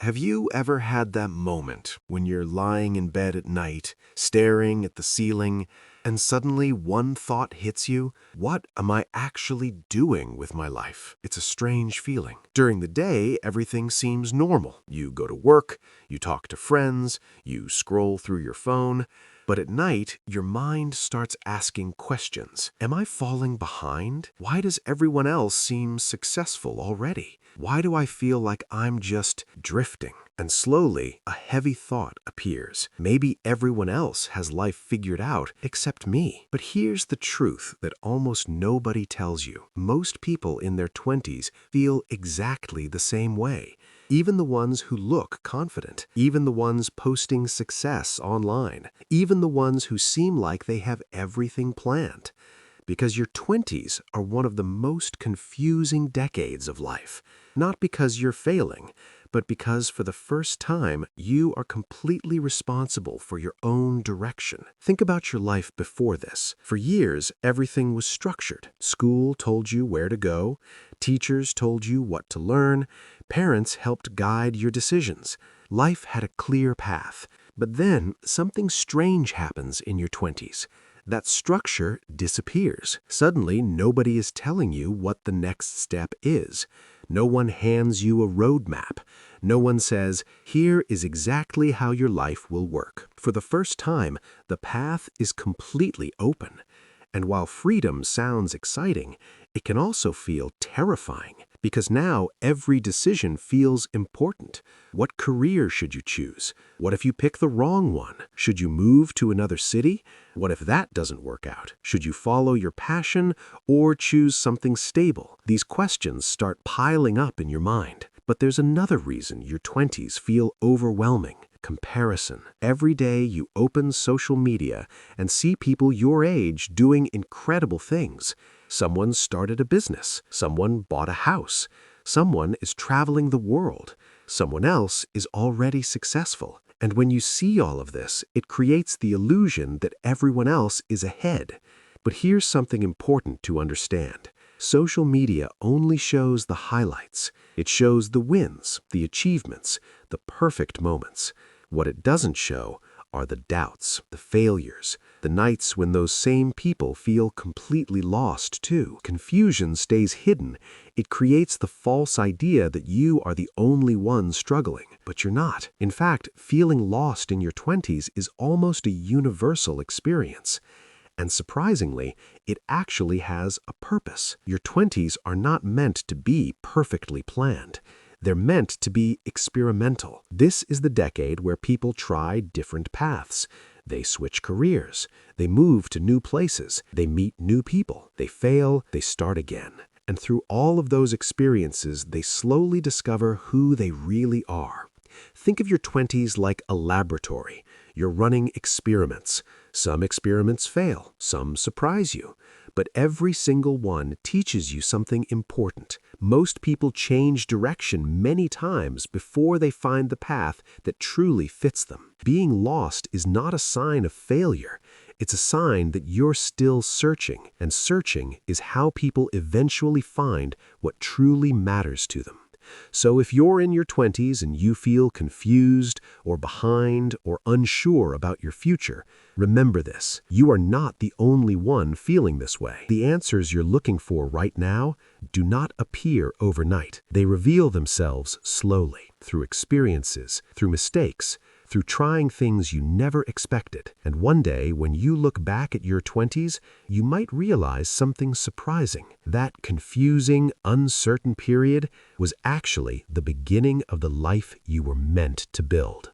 Have you ever had that moment when you're lying in bed at night, staring at the ceiling, and suddenly one thought hits you? What am I actually doing with my life? It's a strange feeling. During the day, everything seems normal. You go to work, you talk to friends, you scroll through your phone. But at night, your mind starts asking questions. Am I falling behind? Why does everyone else seem successful already? Why do I feel like I'm just drifting? And slowly, a heavy thought appears. Maybe everyone else has life figured out except me. But here's the truth that almost nobody tells you. Most people in their 20s feel exactly the same way. Even the ones who look confident, even the ones posting success online, even the ones who seem like they have everything planned. Because your 20s are one of the most confusing decades of life. Not because you're failing, but because for the first time, you are completely responsible for your own direction. Think about your life before this. For years, everything was structured. School told you where to go, teachers told you what to learn, parents helped guide your decisions. Life had a clear path. But then, something strange happens in your 20s. That structure disappears. Suddenly, nobody is telling you what the next step is. No one hands you a roadmap. No one says, here is exactly how your life will work. For the first time, the path is completely open. And while freedom sounds exciting, it can also feel terrifying. Because now every decision feels important. What career should you choose? What if you pick the wrong one? Should you move to another city? What if that doesn't work out? Should you follow your passion or choose something stable? These questions start piling up in your mind. But there's another reason your 20s feel overwhelming. Comparison. Every day you open social media and see people your age doing incredible things. Someone started a business. Someone bought a house. Someone is traveling the world. Someone else is already successful. And when you see all of this, it creates the illusion that everyone else is ahead. But here's something important to understand. Social media only shows the highlights. It shows the wins, the achievements, the perfect moments. What it doesn't show are the doubts, the failures, the nights when those same people feel completely lost too. Confusion stays hidden. It creates the false idea that you are the only one struggling, but you're not. In fact, feeling lost in your 20s is almost a universal experience. And surprisingly, it actually has a purpose. Your 20s are not meant to be perfectly planned. They're meant to be experimental. This is the decade where people try different paths. They switch careers. They move to new places. They meet new people. They fail. They start again. And through all of those experiences, they slowly discover who they really are. Think of your 20s like a laboratory. You're running experiments. Some experiments fail. Some surprise you. But every single one teaches you something important. Most people change direction many times before they find the path that truly fits them. Being lost is not a sign of failure. It's a sign that you're still searching, and searching is how people eventually find what truly matters to them. So if you're in your 20s and you feel confused or behind or unsure about your future, remember this. You are not the only one feeling this way. The answers you're looking for right now do not appear overnight. They reveal themselves slowly, through experiences, through mistakes, through trying things you never expected. And one day, when you look back at your 20s, you might realize something surprising. That confusing, uncertain period was actually the beginning of the life you were meant to build.